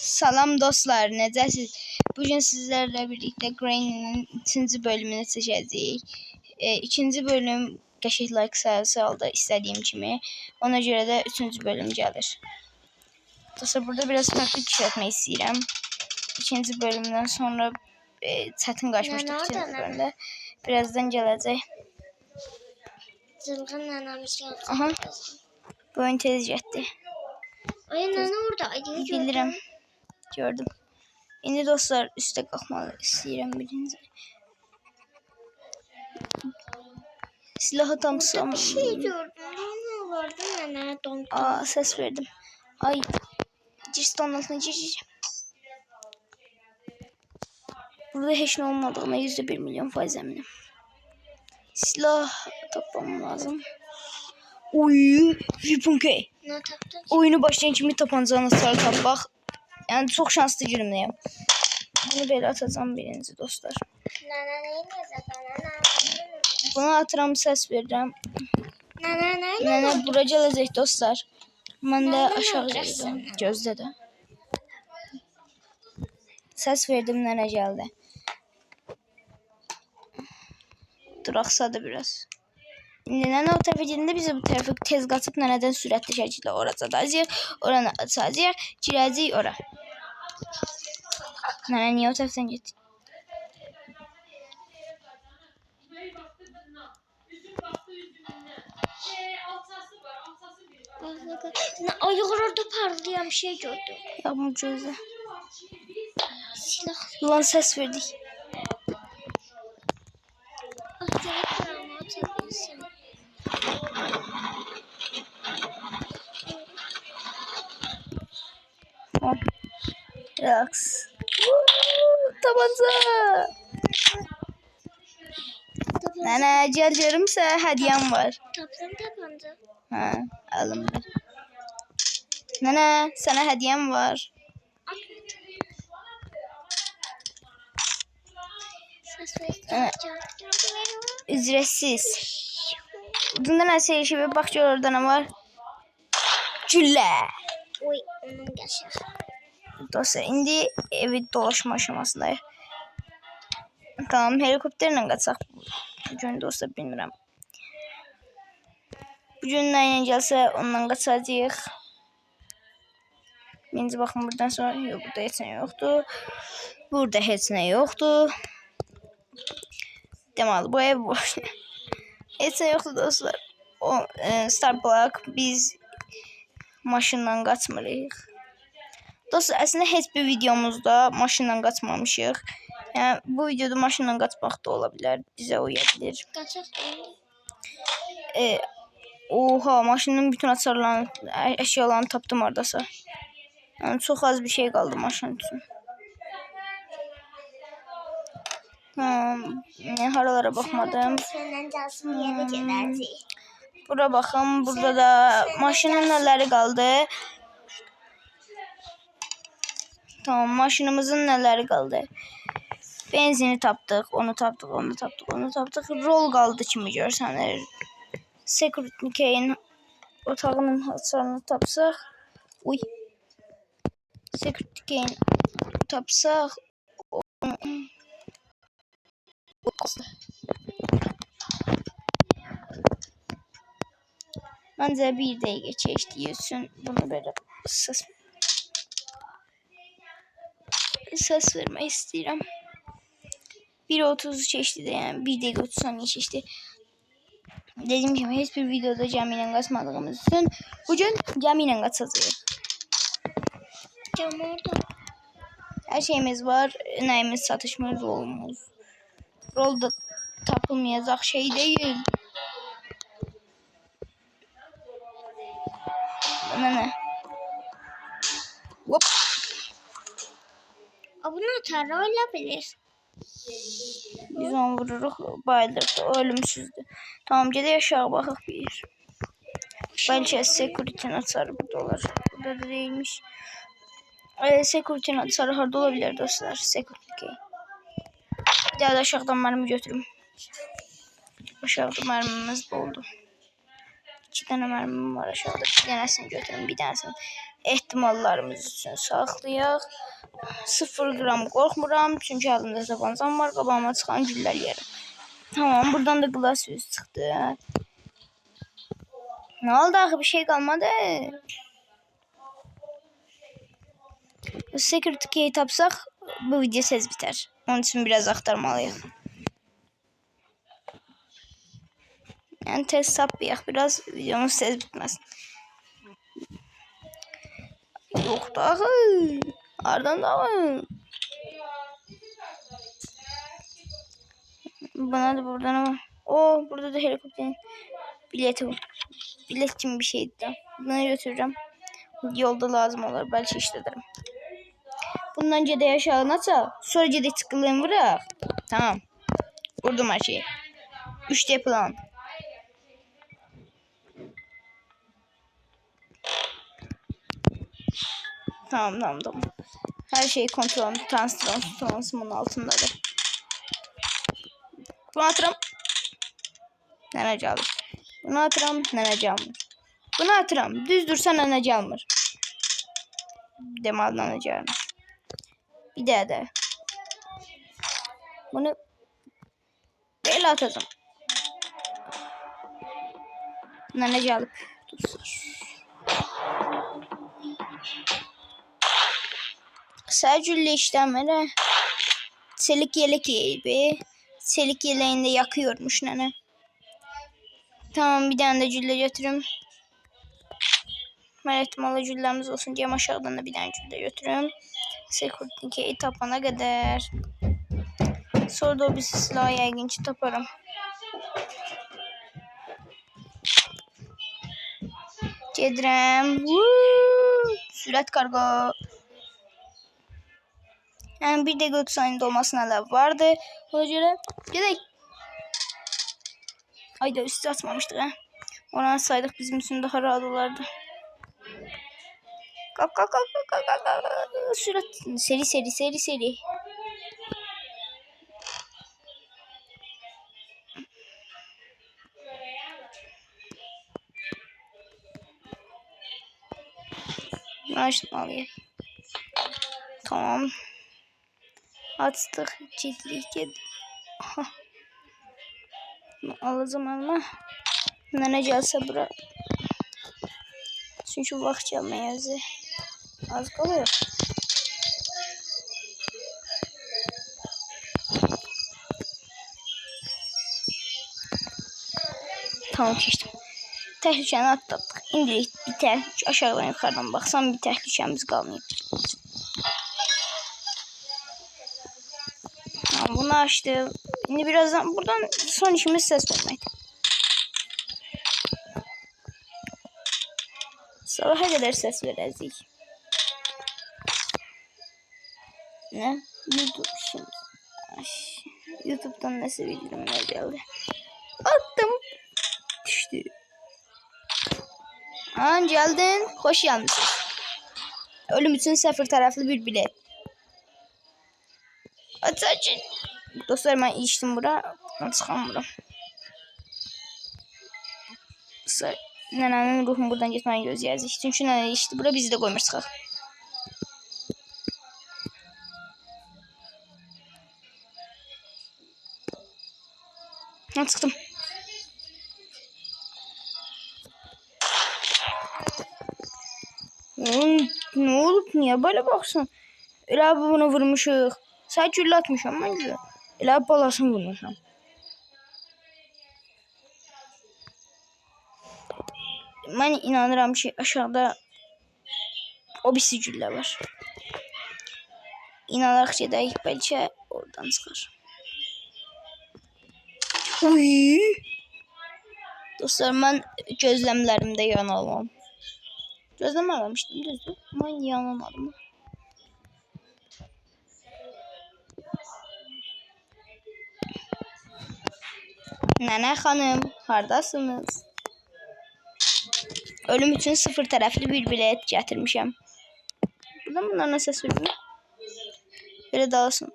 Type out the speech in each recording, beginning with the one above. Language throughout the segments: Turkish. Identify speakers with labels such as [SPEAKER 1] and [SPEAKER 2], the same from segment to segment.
[SPEAKER 1] Salam dostlar, necəsiz? Bugün sizlərlə birlikdə Granny'nin 3-cü bölümünü çəkəcəyik. 2-ci bölüm qəşəng like sayısı aldı istədiyim kimi. Ona görə də 3-cü bölüm gəlir. Dostlar, burada biraz taktik işlətmək istəyirəm. 2-ci bölümdən sonra çətin qaçmışdıq 2-ci bölümdə. Birazdan gələcək.
[SPEAKER 2] Zılğın nənəmiş gəldi.
[SPEAKER 1] Aha, bu oyun tez getdi.
[SPEAKER 2] Ay nənə orada.
[SPEAKER 1] Bilirəm. Gördüm. İndi dostlar üstə qalxmalı istəyirəm birinci. Silahı tam sığam.
[SPEAKER 2] Bir şey gördüm. Ne vardı nənə?
[SPEAKER 1] Aa, ses verdim. Ay. Ciston altına gir. Burada heç nə olmadığına %1 milyon faiz eminim. Silah tapmam lazım. Oy, Ripunke.
[SPEAKER 2] Ne tapdın?
[SPEAKER 1] Oyunu başlayan kimi tapancağını sarı tapmaq. Yəni çox şanslı günümdəyəm. Bunu belə atacağım birinci dostlar.
[SPEAKER 2] Nənə neyinəcək? Nənə.
[SPEAKER 1] Buna atıram, ses verirəm.
[SPEAKER 2] Nənə.
[SPEAKER 1] Nənə bura gələcək dostlar. Mən də
[SPEAKER 2] Nənə
[SPEAKER 1] aşağı
[SPEAKER 2] olacaqsın.
[SPEAKER 1] gələcəm. Gözlə də. Ses verdim, nənə gəldi. Duraksadı biraz. İndi nənə o tərəfə gedəndə biz bu tərəfə tez qaçıb nənədən sürətli şəkildə ora çatacağıq. Oranı açacağıq. Girəcəyik ora. Nənə niyə o tərəfdən getdi?
[SPEAKER 2] Ayıq orada parlayan bir şey gördüm.
[SPEAKER 1] Yapma gözlə.
[SPEAKER 2] Silah.
[SPEAKER 1] Ulan ses verdik.
[SPEAKER 2] Atacağım atabilirsin.
[SPEAKER 1] Tamam. Relax. Tabanca. Nənə gəl görümsə hədiyyəm var.
[SPEAKER 2] Tapdım tabanca.
[SPEAKER 1] Ha, alındı. Nənə sənə hədiyyəm var. Ücretsiz. Bundan nəsə işi bir bax gör orada nə var. Güllə.
[SPEAKER 2] Oy onun qəşəng.
[SPEAKER 1] Dostlar indi evi dolaşma aşamasındayıq. Tamam, helikopterlə qaçaq. Bugün dostlar bilmirəm. Bugün nə ilə gəlsə ondan qaçacağıq. Birinci baxın buradan sonra yox, burada heç nə yoxdur. Burada heç nə yoxdur. Deməli bu ev boş. Heç nə yoxdur dostlar. O Starblock biz maşınla qaçmırıq. Dostlar əslində heç bir videomuzda maşınla qaçmamışıq. Yəni bu videoda maşınla qaçmaq da ola bilər. Bizə uya bilər.
[SPEAKER 2] Qaçaq.
[SPEAKER 1] Oha, maşının bütün açarlarını, əşyalarını tapdım oradasa. Yəni çox az bir şey qaldı maşın üçün. Haralara baxmadım.
[SPEAKER 2] Səndən gəlsin yerə gedəcəyik.
[SPEAKER 1] Bura baxın, burada da maşının nələri qaldı. Tamam, maşınımızın nələri qaldı. Benzini tapdıq, onu tapdıq, onu tapdıq, onu tapdıq. Rol qaldı kimi görsənir. Security key'in otağının hasarını tapsaq. Uy. Security key'in tapsaq. Məncə bir dəqiqə keçdiyi üçün bunu belə ses vermək istəyirəm. 1:30 keçdi də, yəni 1 dəqiqə 30 saniyə keçdi. Dediyim kimi heç bir videoda gəmi ilə qaçmadığımız üçün bugün gəmi ilə qaçacağıq.
[SPEAKER 2] Gəmi orada.
[SPEAKER 1] Hər şeyimiz var, nəyimiz çatışmır, rolumuz. Rol da tapılmayacaq şey deyil. Nənə. Hop.
[SPEAKER 2] Bunu atar olabilir.
[SPEAKER 1] Biz onu vururuq, bayılırdı, o ölümsüzdür. Tamam, gedək aşağı baxaq bir. Bəlkə security'nin açarı burada olar. Burada da değilmiş. Security'nin açarı harda ola bilər dostlar? Security. Gəl aşağıdan mərmi götürüm. Aşağıda mərmimiz boldu. 2 dənə mərmim var aşağıda. Bir dənəsini götürüm, bir dənəsini ehtimallarımız üçün saxlayaq. 0 qram qorxmuram, çünki adımda tabancam var, qabağıma çıxan güllər yerim. Tamam, buradan da glass yüz çıxdı. Ne oldu axı, bir şey qalmadı. Secret key tapsaq bu video tez biter. Onun için biraz axtarmalıyıq. Yəni tez tapmayaq, biraz videomuz tez bitməsin. Yox da axı. Hardan da mı? Bana da buradan ama. O burada da helikopterin bileti var. Bilet gibi bir şeydi de. Bunu götüreceğim. Yolda lazım olur. Belki işletirim. Bundan cede aşağı nasıl? Sonra cede tıklayın bırak. Tamam. Vurdum her şeyi. 3D plan. Tamam. Her şeyi kontrol edin. Transformasyon altındadır. Bunu atıram. Nənəcə alır. Bunu atıram. Nənəcə almır. Bunu atıram. Düz dursa nənəcə almır. Deməli nənəcə almır. Bir də. Bunu belə atacağım. Nənəcə alıb. Sərcüllə işləmir. Çelik yelek gibi. Çelik yeleğinde yakıyormuş nene. Tamam, bir tane de cülle götürüm. Meretmalı cüllerimiz olsun diye aşağıdan da bir tane cülle götürüm. Security'yi tapana kadar. Sonra da o bir silahı yaygınçı taparım. Gedirəm. Sürət kargo. Yani bir de göt sayında olmasına da vardı. Ona göre gerek. Ayda üstü atmamıştık ha. Ona saydık bizim için daha rahat olardı. Kalk. Sürat seri. Açtım alayım. Tamam. Attık. Ciddi. Alacağım ama. Ne gelse bura. Çünkü vaxt gelmeye az kalıyor. Tamam, keçdim. Təhlükəni atlatdıq. İndilik biter. Aşağıdan yuxarıdan baxsam bir təhlükəmiz qalmayıb. Tamam, bunu açtım. Şimdi birazdan buradan son işimiz ses vermek. Sabaha kadar ses verəcəyik. Ne? YouTube şimdi. YouTube'dan nasıl bildirimler geldi. Attım. Düştü. Geldin. Hoş gelmişsin. Ölüm için 0 taraflı bir bilet. Açın. Dostlar, ben içtim bura. Çıxam bura. Nənənin ruhunu buradan getməyi gözləyəcək. Çünki nənə içdi bura, bizi də qoymur çıxaq. Çıxdım. Ne olub? Niye böyle baksın? Elə bunu vurmuşuq. Sən güllə atmışam məncə. Elə balasını vurmuşam. Mən inanıram ki, aşağıda o birisi güllə var. İnanaraq gedək, bəlkə oradan çıxar. Uy! Dostlar, mən gözləmlərimdə yanılmam. Gözləməmişdim, düzdür. Mən yanılmadım. Nənə xanım, hardasınız? Ölüm üçün 0 tərəfli bir bilet gətirmişəm. Buradan bunlarla səs verir. Belə dalasın.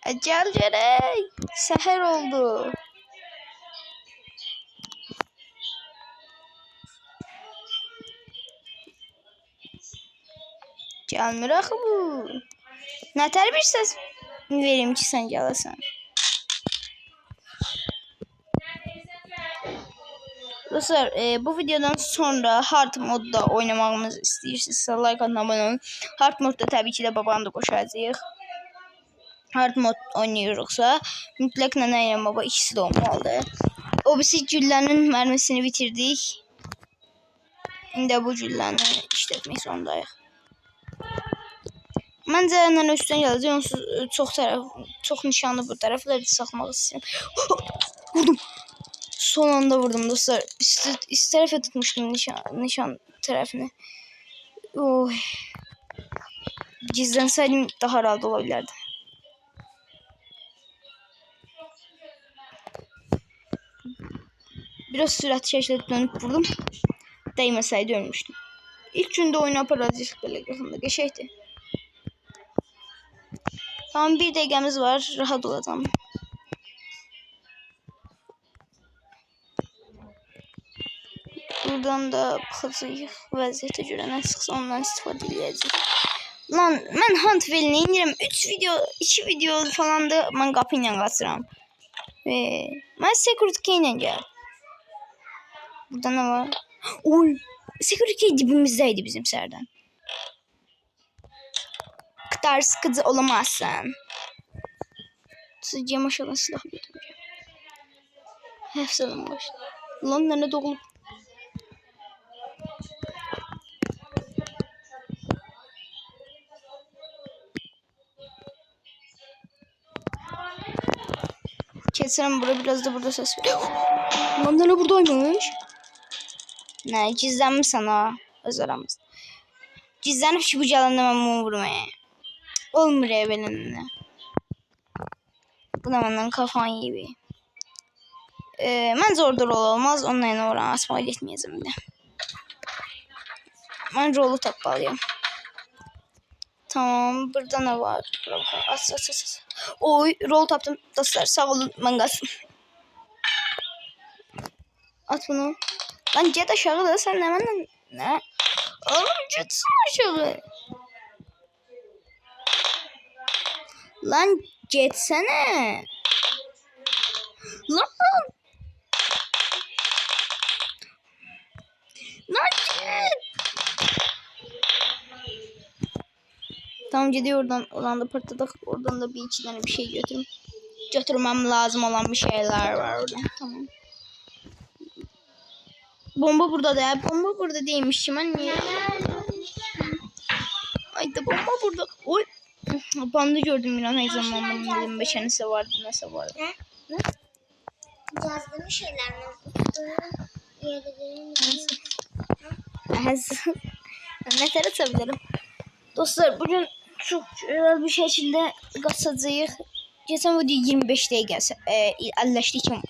[SPEAKER 1] Gel gerek. Seher oldu. Gelmir axı bu. Nətər bir səs vereyim ki sən gələsən. Dostlar bu videodan sonra hard modda oynamağımızı istəyirsinizsə like atın, abone olun. Hard modda təbii ki də babanı da qoşacağıq. Hard mod oynayırıqsa mütləq nənə ilə baba ikisi də olmalıdır. O birisi güllənin mərmisini bitirdik. İndi bu gülləni işlətmək zorundayıq. Məncə nənə üstdən gələcək. Onsuz çox nişanlı bu tərəfləri saxlamaq istəyirəm. Vurdum. Son anda vurdum dostlar. Üst tərəfə tutmuşdum nişan tərəfini. Oy. Gizlənsəydim daha rahat ola bilərdi. Biraz sürətli şəkildə dönüb vurdum. Dəyməsəydi ölmüşdüm. İlk gündə oyunu aparacağıq belə yaxında. Qəşəkdir. Tamam, bir dəqiqəmiz var. Rahat olacağım. Buradan da baxacağıq. Vəziyyətə görə nə çıxsa ondan istifadə edəcəyik. Lan mən Huntwell-ni indirəm. 2 video falan da mən qapı ilə qaçıram. Mən Secret Key ilə gəl. Burada nə var? Oy! Secret Key dibimizdəydi bizim sərdən. Kadar sıkıcı olamazsın. Sizce maşallah silah götüreceğim. Hepsinin başı. Lan nerede doğulup? Keserim burada, biraz da burada ses veriyor. Lan ne buradaymış? Ne gizlenmiş sana öz aramızda. Gizlenip şu bucağında ben bunu vurmaya. Olmuyor evvelinde. Bu da benden kafan gibi. Ben zor rol olmaz. Onunla oran asmayı etmeyeceğim de. Ben rolu tapmalıyım. Tamam, burada ne var? As. Oy, rol taptım dostlar. Sağ olun, ben kaçtım. At bunu. Lan get aşağı da sen hemen ne? Oğlum git aşağı. Lan getsene. Lan. Lan git. Tamam, gidiyor oradan da pırtıdık. Oradan da bir iki tane bir şey götürmem lazım olan bir şeyler var orada. Tamam. Bomba burada da. Bomba burada değilmiş. Ben niye? Ay da bomba burada. Oy. Bandı gördüm bir an heyecanlandım dedim. Beşenisi vardı, nasıl vardı? Ne?
[SPEAKER 2] Yazdığım şeyler mi?
[SPEAKER 1] Ne tarafa atabilirim? Dostlar bugün çok güzel bir şekilde kaçacağız. Geçen video 25 dəqiqə əlləşdik ki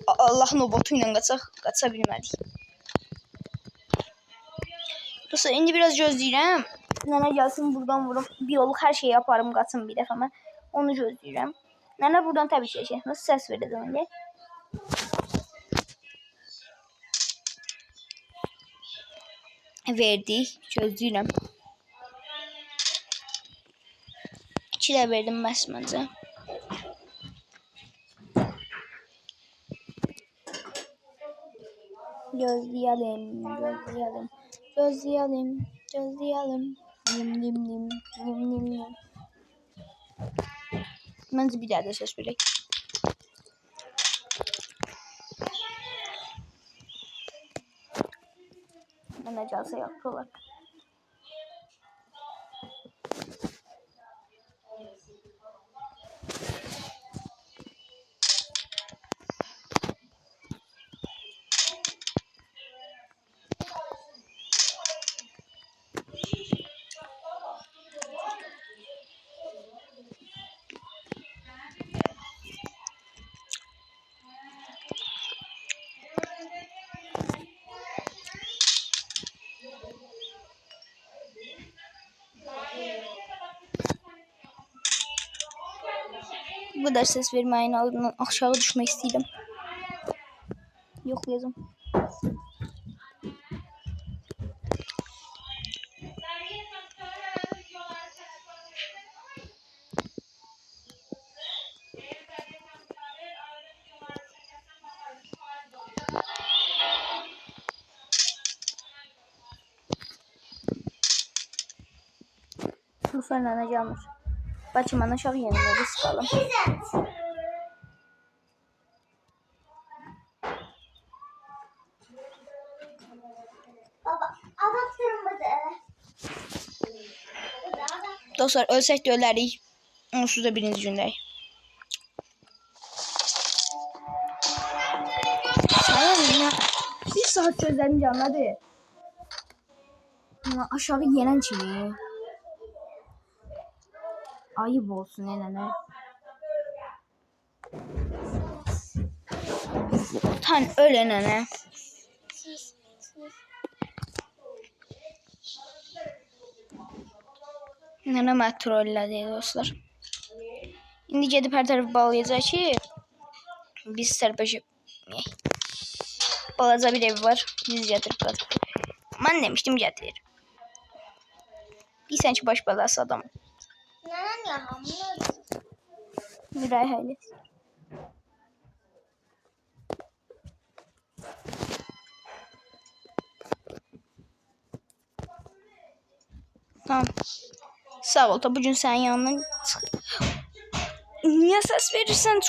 [SPEAKER 1] Allahın o botu ilə qaça bilmədik. Dostlar indi biraz gözləyirəm. Nənə gəlsin buradan vurum. Biyolog hər şeyi yaparım, qaçım bir dəfə mən. Onu gözləyirəm. Nənə buradan təbii ki nasıl səs verəcəm indi. Verdik. Gözləyirəm. 2 də verdim məhz məncə. Gözleyelim. Nim. Məncə bir daha da ses verək. Mənə gəlsə yaxşılar. Bu kadar ses vermeyin ardından aşağı düşmek istedim. Yok yazım. Lütfen ana canım. Bacım ana aşağı yanına risk alın.
[SPEAKER 2] Baba, abaktırmadı.
[SPEAKER 1] Dostlar ölsək də ölərik. Onsuz da birinci gündəyik. Sayın bir saat gözlərim canladı. Aşağı yenen kimi. Ayıp olsun elene. Tan ölenene. Nene mən trollədi dostlar. İndi gedib hər tərəfi bağlayacaq ki biz sərbəşib. Balaca bir evi var. Biz gətirib qatıb. Mən demişdim gətirir. Bilsən ki baş belası adam.
[SPEAKER 2] Neden ya hamle?
[SPEAKER 1] Yüreği hayli. Tamam. Sağ ol da bugün senin yanından niye ses verirsen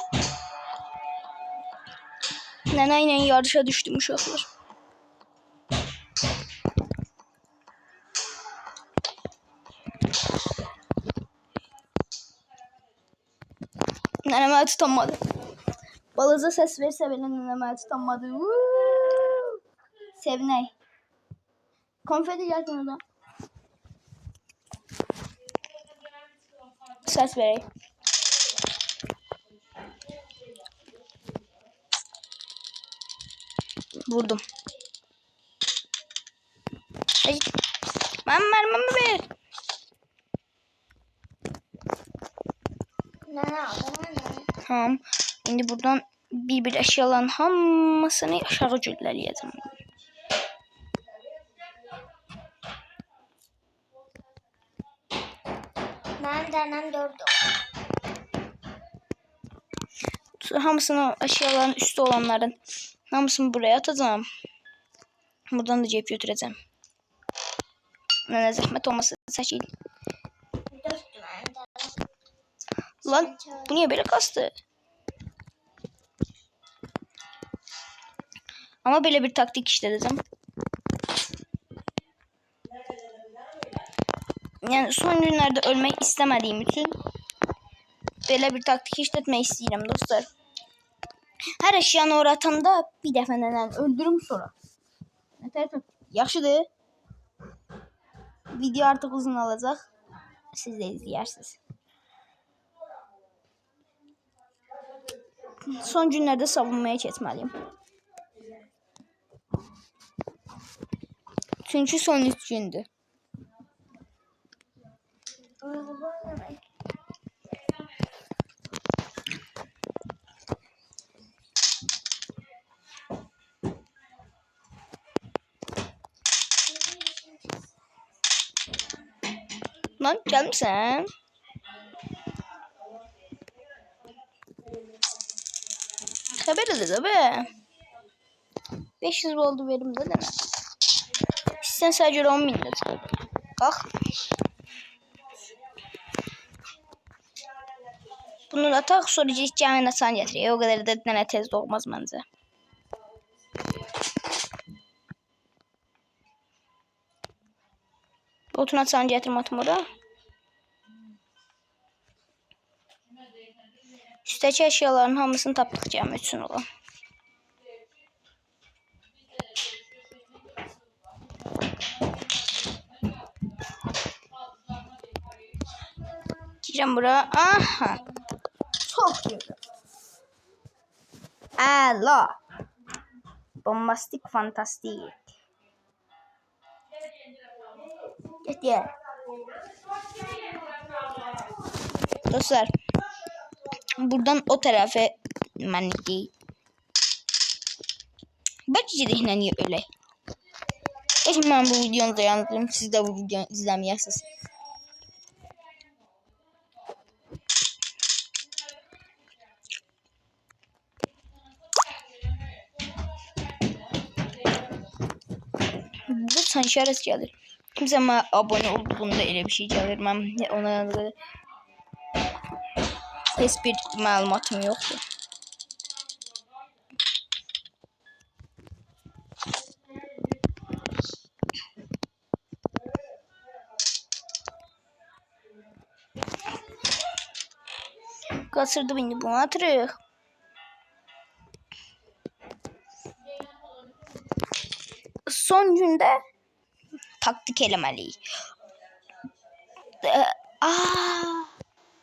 [SPEAKER 1] neneyle yarışa düştüm uşaklar. Neneme tutanmadı. Balaca ses verirse bile neneme tutanmadı. Seviney. Konfeti gelsin oradan. Ses vereyim. Vurdum. Ay. Mermimi ver.
[SPEAKER 2] Ne aldım anne?
[SPEAKER 1] Tamam. Şimdi buradan bir eşyaların hamısını aşağı cüllələyəcəm.
[SPEAKER 2] Ben denem dördüm.
[SPEAKER 1] Hamısını eşyaların üstü olanların hamısını buraya atacağım. Buradan da cep götüreceğim. Nene zahmet olmasa çəkil.
[SPEAKER 2] Dörttüm ben de.
[SPEAKER 1] Lan bu niye böyle kastı? Ama böyle bir taktik işleteceğim. Yani son günlerde ölmek istemediğim için böyle bir taktik işletmek istiyorum dostlar. Her eşyanı oratanda bir defa nenen öldürüm sonra. Yaxşıdır. Video artık uzun olacak. Siz de izleyersiniz. Son günlerde savunmaya keçmeliyim. Çünkü son 3 gündür. Lan gelmişsən. Haber edildi be. 500 oldu verimde deme. Sen sadece 10 bin de kalk. Bunu da tak sonra cihcahına san getiriyor. O kadar da nene tez de olmaz bence. Otuna san getirmadım oraya. Üstteki eşyaların hamısını tapdık cəmi üçün olan. Gireceğim buraya. Aha. Çok güzel. Allah. Bombastik, fantastik. Gel. Dostlar. Buradan o tarafa mənlik deyil. Bəlkə də ilə öyle. Şimdi ben bu videonu da yansıtayım. Siz de bu videonu izlemeyesiniz. Bu san işaret gelir. Kimse bana abone olduğunda öyle bir şey gelir. Ben ona kadar hiçbir malumatım yoktu. Kaçırdı beni, bunu atırıq. Son günde taktik eləməliyik.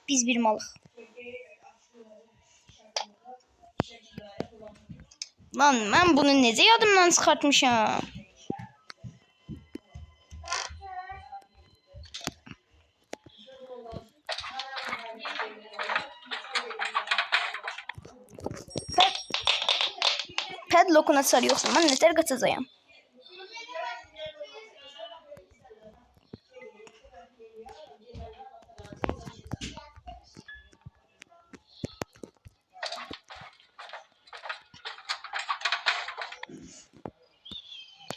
[SPEAKER 1] Biz bir malıq. Lan ben bunu necə yadımdan çıxartmışam? Padlock'una sarıyorsun. Ben neler kaçacağım?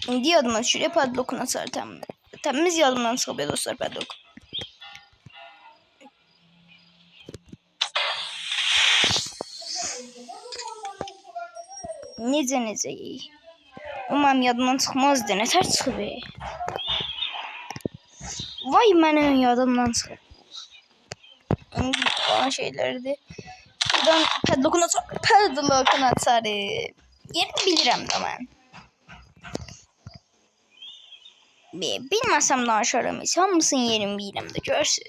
[SPEAKER 1] İndi yadımdan şuraya padlock'una sar tam. Temiz yadımdan çıkıyor dostlar padlock. Necə iyi. Umarım yadımdan çıxmazdı. Nətər çıxıb? Vay mənim yadımdan çıxıb. İndi falan şeylərdir. Buradan padlock'una sarı. Yerini bilirəm də mən. Bilməsəm danışarım. Hamısının yerini bilirəm də görsün.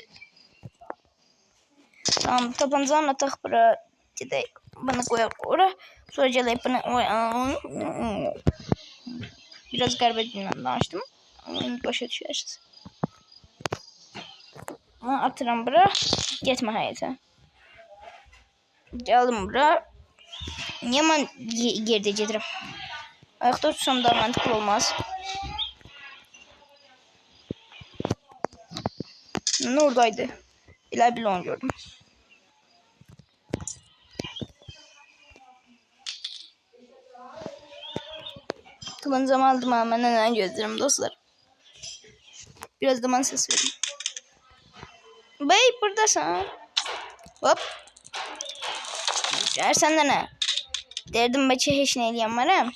[SPEAKER 1] Tamam, tabancamla tak bura. Gedək. Bana koyaq ora. Sonra gələk bana. Biraz qəribə dillə danışdım. Başa düşərsiniz. Atıram bura. Getmə həyətə. Gəldim bura. Niyə mən gerdə gedirəm? Ayaqda tutsam da məntiqli olmaz. Ne oradaydı? İler bile onu gördüm. Tabancamı aldım ama hemen gözlerim dostlar. Biraz da bana ses verin. Bey buradasın. Hop. Sen de ne? Derdim beçe hiç ne eləyəm var ha?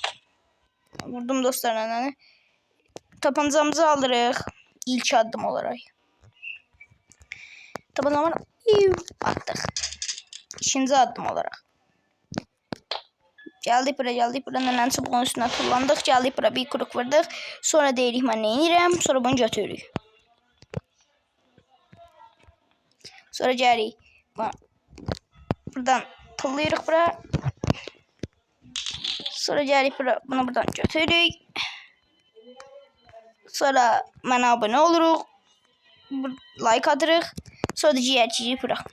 [SPEAKER 1] Vurdum dostlarına. Tabancamızı alırıq. İlk adım olarak. Tabancamı attık. İkinci adım olarak. Geldik bura nenen çubuğun üstüne tullandık. Geldik bura bir kuruk vurduk. Sonra deyirik mən neyinirəm. Sonra bunu götürürük. Sonra gəlirik. Buradan tullayırıq bura. Sonra gəlirik bura. Bunu buradan götürürük. Sonra mənə abone oluruq. Like atırıq. Sonra da ciğerçiyi bırak.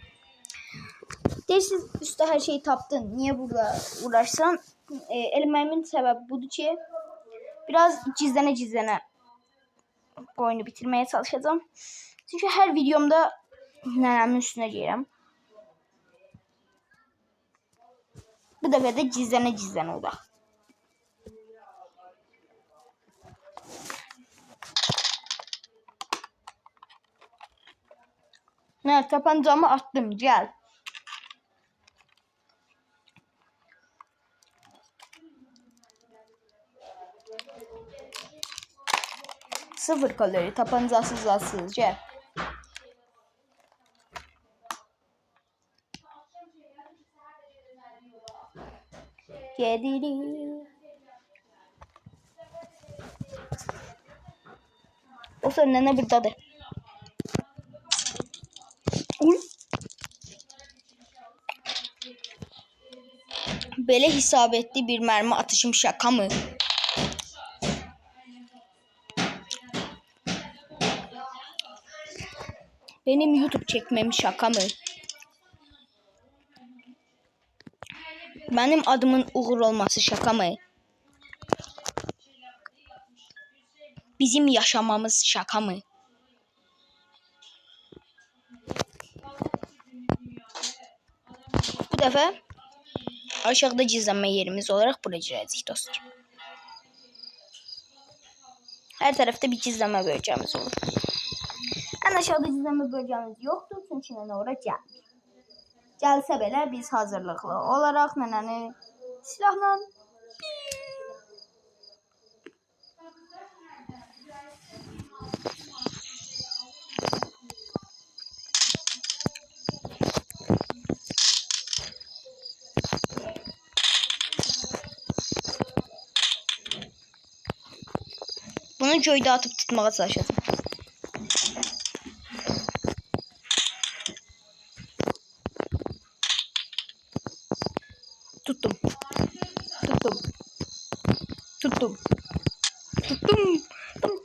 [SPEAKER 1] Deyirsiz üstə hər şeyi tapdın. Niye burada uğraşsan? Elməmin səbəbi budur ki, biraz gizlənə bu oyunu bitirmeye çalışacağım. Çünkü her videomda nənəmin üstüne girəm. Bu dəfə də gizlənə olaq. Ne, tabancamı attım, gel. Sıfır kalori, tabancasız atsız, gel. Gelirim. O sonra nene buradadır. Böyle isabetli bir mermi atışım şaka mı? Benim YouTube çekmem şaka mı? Benim adımın Uğur olması şaka mı? Bizim yaşamamız şaka mı? Bu defa aşağıda gizlenme yerimiz olarak buraya gireceğiz dostlar. Her tarafta bir gizlenme bölgemiz olur. En aşağıda gizlenme bölgemiz yoktur çünkü nene oraya gelmir. Gəlsə belə biz hazırlıqlı olaraq nənəni silahla bunu göydə atıp tutmağa çalışacağım. Tuttum. Tuttum. Tuttum. Tuttum.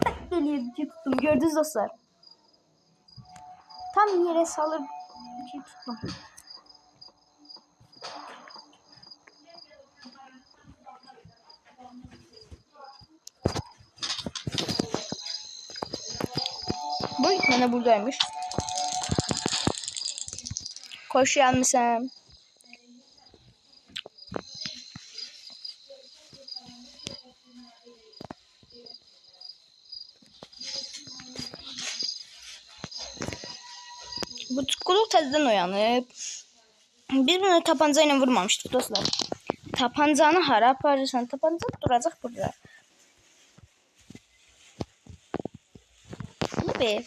[SPEAKER 1] Tak geliyor ki tuttum. Gördünüz dostlar. Tam yere salır ki tuttum. Bu nene buradaymış. Koş gelmişim. Bu çukurluk təzədən uyanıb. Biz bunu tapancayla vurmamışdık dostlar. Tapancanı hara aparırsan? Tapanca duracaq burada. Ne be?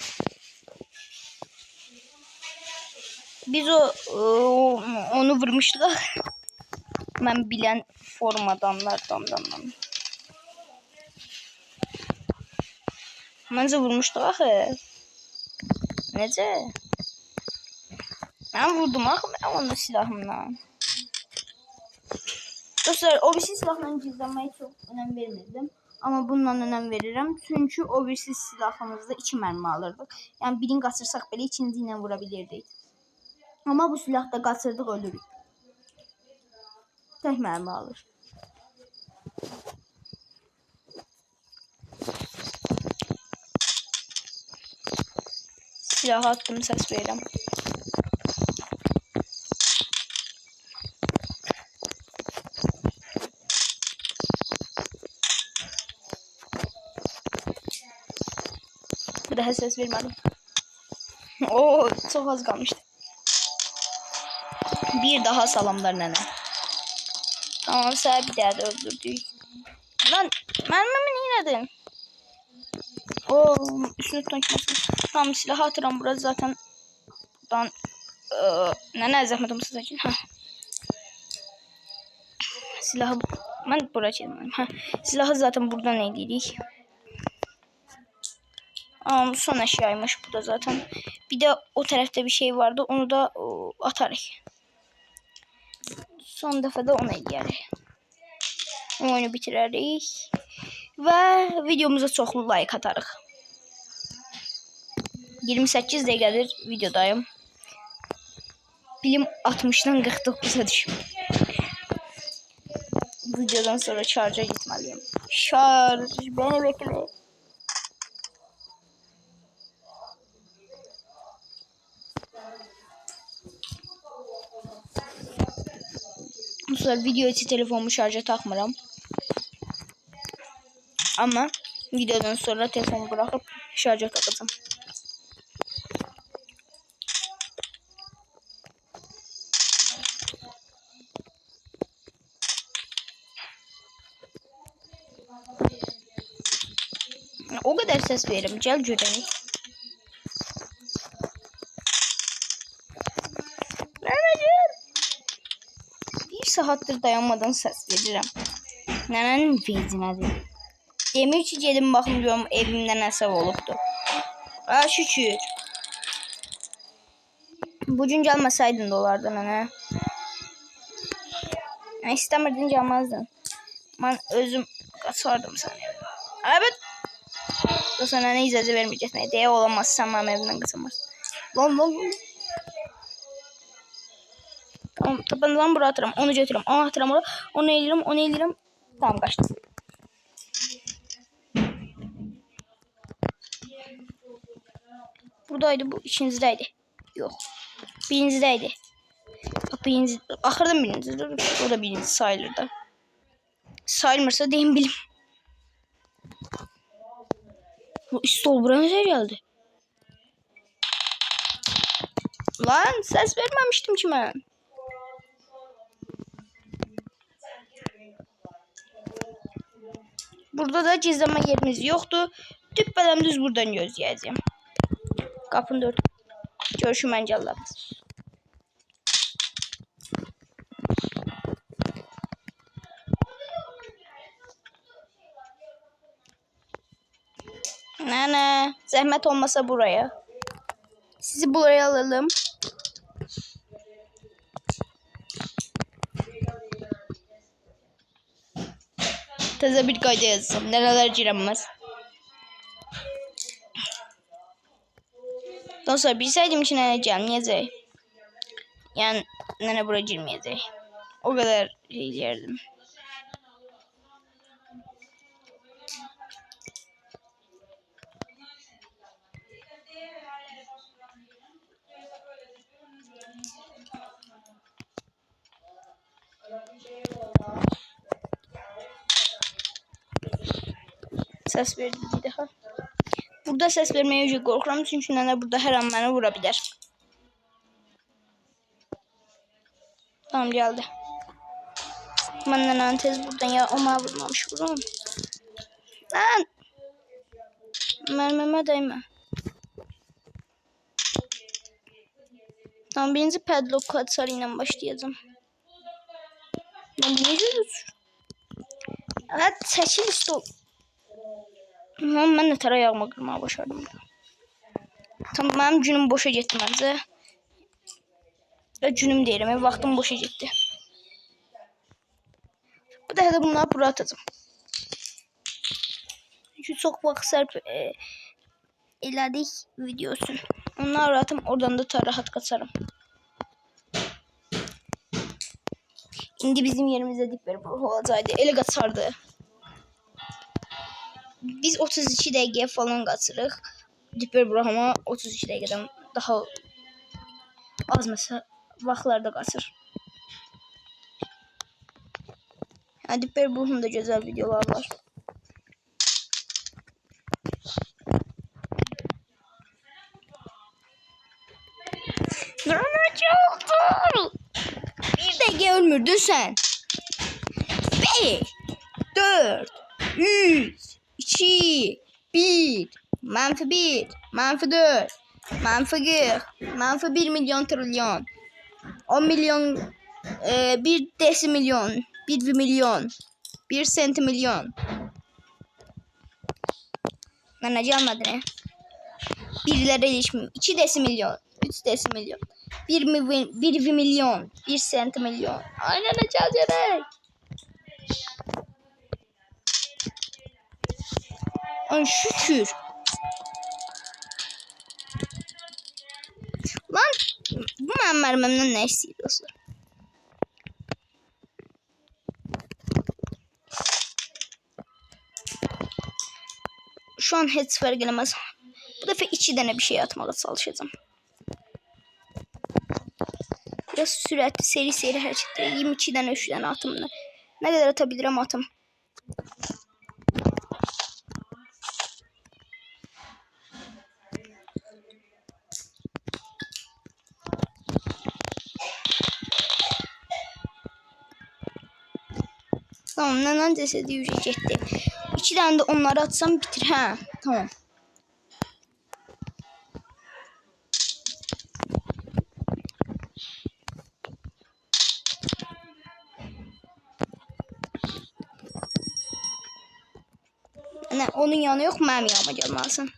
[SPEAKER 1] Biz onu vurmuşduq. Mən bilən formadanlardan. Məncə vurmuşduq axı. Necə? Ben vurdum axı ben onu silahımla. Dostlar o birisi silahla gizlenmeye çok önem vermirdim. Ama bundan önem veririm. Çünkü o birisi silahımızda 2 mermi alırdık. Yani birini kaçırsak belə ikinci ilə vurabilirdik. Ama bu silahda kaçırdık ölürük. Tek mermi alır. Silah attım ses verəm. Bir daha ses vermedim. Oo çok az kalmıştı. Bir daha salamlar nene. Tamam sen bir daha da öldürdük. Lan mermimi niye yedin? Oo üstüne tutmak. Tamam silah atıram burası zaten. Buradan nene zahmetim size için. Silahı ben buraya çekmedim. Silahı zaten buradan eləydik. Son eşyaymış bu da zaten. Bir de o tarafta bir şey vardı. Onu da atarıq. Son defa da onu eləyərik. Oyunu bitirərik. Və videomuza çoxlu like atarıq. 28 dəqiqədir videodayım. Bilim 60'dan 49'a düşüyor. Videodan sonra şarja gitmeliyim. Şarj beni bekle. Bu sefer video için telefonumu şarja takmıram. Ama videodan sonra telefonu bırakıp şarja takacağım. O kadar ses veririm. Gel görelim. Bir saattir dayanmadan ses veririm. Nenenin vecinədir. Demir ki gedim baxım görüm evimdə nəsə olubdu. Şükür. Bugün gəlməsəydin də olardı nənə. İstəmirdin gəlməzdin. Mən özüm qaçardım səni. Evet. Sana ne icazə verməyəcəksən. Deyə olamaz sən mənim evimdən qaçamazsın. Lan. Tabandan bura atıram. Onu götürürüm. Onu atıram oraya. Onu elirim. Onu elirim. Tamam kaçtı. Buradaydı bu. İçinizdeydi. Yok. Birincide. Bak birinci. Ahırdan birinci. O da birinci sayılırdı. Sayılmırsa deyin bilim. Bu İstol buraya ne geldi? Lan ses vermemiştim ki ben. Burada da gizleme yerimiz yoktu. Düppeden düz buradan gözleyeceğim. Kapını dört. Görüşüm bence Allah'ımız. Nene, zahmet olmasa buraya. Sizi buraya alalım. Taze bir kayda yazsam. Nereler girilmez. Dostlar bilseydim ki nene gelmeyecek. Yani nene buraya girmeyecek. O kadar şey yerdim. Ses verdi bir daha. Burada ses vermeye korkuyorum çünkü nene burada her an beni vurabilir. Tamam geldi. Ben nenenin tez buradan ya ona vurmamış vururum. Lan! Mermime değme. Tamam birinci padlock katsarıyla başlayacağım. Ben niye görüyorsun? Evet seçil stop. Tamam ben de tara yağma kırmaya başardım. Tamam benim günüm boşa gitti bence. Günüm değilim, vaxtım boşa gitti. Bu da da bunları buraya atacağım. Çünkü çok vaxt sərf elədik videosun. Onları atım, oradan da rahat kaçarım. İndi bizim yerimizde dipleri olacaktı. Elə qaçardı. Biz 32 dəqiqəyə falan qaçırıq. Dipper Brahma 32 dəqiqədən daha az mesela vaxtlarda qaçır. Dipper Brahma'da güzel videolar var. Ne oldu? Bir dəqiqə ölmürdün sen. 5, 4, 3, 2, 1, manfi 1, manfi 4, manfi 40, manfi 1 milyon trilyon, 10 milyon, 1 desi milyon, 1 milyon, 1 senti milyon. Ben ne almadı ne? Birlere ilişmeyeyim. 2 desi milyon, 3 desi milyon, 1 milyon, 1 senti milyon. Aynen açacağız gerek. Ay şükür. Lan bu benim mermimden ne istiyorsun? Şu an hiç fark edemez. Bu defa 2 tane bir şey atmaya çalışacağım. Biraz süratli seri hareketler. 22 tane 3 tane atımla. Ne kadar atabilirim atım. Tamam nenen cesedi yürüyecekti. 2 tane de onları atsam bitir. Ha tamam. Ne, onun yanı yok, mənim yanıma gəlməlisən.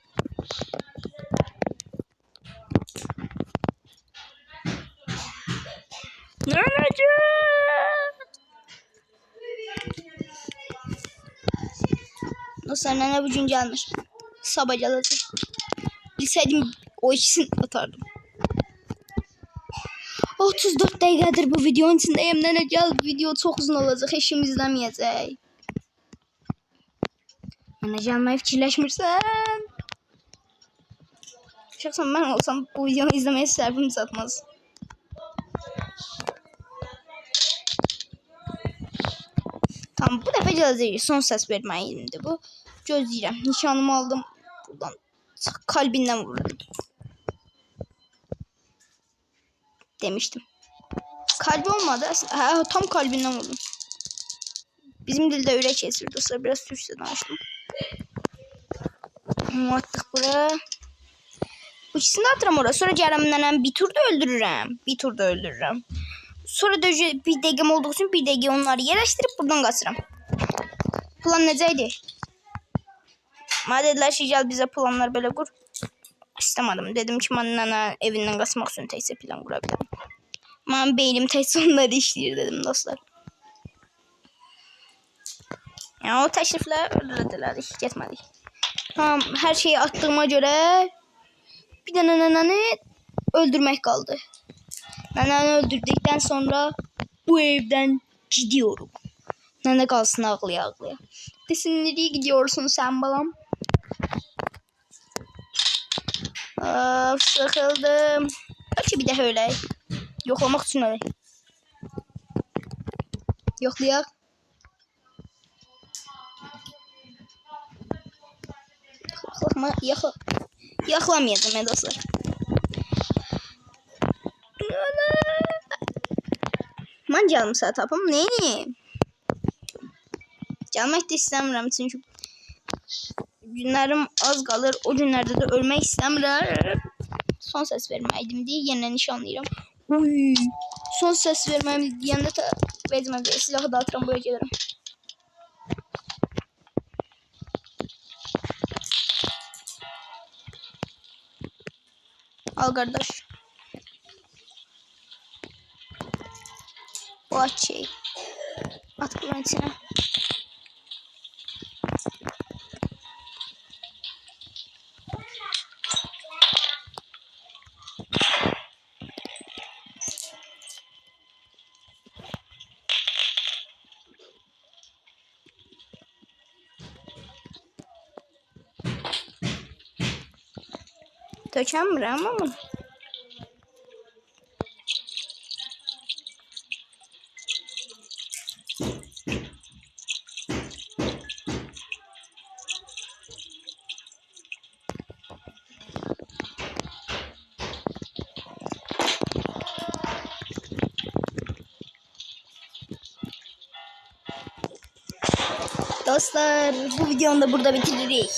[SPEAKER 1] Dostlar nene bugün gelmiş. Sabah gelecek. Bilseydim o ikisini atardım. Oh 34 dəqiqədir bu videonun içindəyəm. Nənə gəl, video çox uzun olacaq. Heç kim izləməyəcək. Nənə gəlməyi fikirləşmirsən? Şəxsən mən olsam bu videonu izləməyə sərfim çatmaz. Tamam, bu dəfə gələcək. Son səs verməyimdir bu. Gözləyirəm. Nişanımı aldım. Buradan kalbindən vururum. Demiştim. Kalbi olmadı aslında. Ha, tam kalbinden vurdum. Bizim dilde ürək kesir dostlar. Biraz Türkçe danıştım. Attık buraya. Bu ikisini de atıram oraya. Sonra Cərəmdən bir turda öldürürəm. Bir turda öldürürəm. Sonra da bir dəqiqəm olduğu için bir dəqiqə onları yerləşdirib buradan qaçıram. Plan necəydi? Mənə dedilər ki, gəl bizə planlar belə qur. İstəmədim. Dedim ki, mən nənə evindən qaçmaq üçün təkcə plan qura bilərəm. Mənim beynim təkcə onları işləyir dedim dostlar. Yəni o təkliflə öldürədilər. Getmədik. Tamam, hər şeyi attığıma görə bir dənə nənəni öldürmək qaldı. Nənəni öldürdükdən sonra bu evdən gidiyorum. Nənə qalsın ağlaya-ağlaya. Desin, nereye gidiyorsun sen balam? Of, sıkıldım. Belki bir de öyle. Yoklamak için öyle. Yoklayak. Yaklamayacağım ya dostlar. Ben canım saat tapım. Neyini? Gelmek de istemiyorum çünkü günlerim az kalır. O günlerde de ölmek istemiyorum. Son ses vermeydim diye yeniden nişanlıyım. Uy. Son ses vermem diyende de vezmem diye silahı dağıtıram buraya gelirim. Al kardeş. Bu şey. At bunun içine. Tökəmirəm ama. Dostlar, bu videonu da burada bitiririk.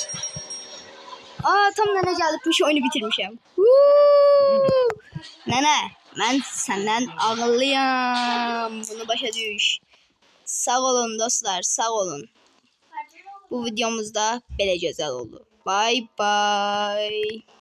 [SPEAKER 1] Tam nənə gəlibmiş, oyunu bitirmişəm. Nənə, mən səndən ağıllıyam. Bunu başa düş. Sağ olun dostlar, sağ olun. Bu videomuzda belə gözəl oldu. Bye bye.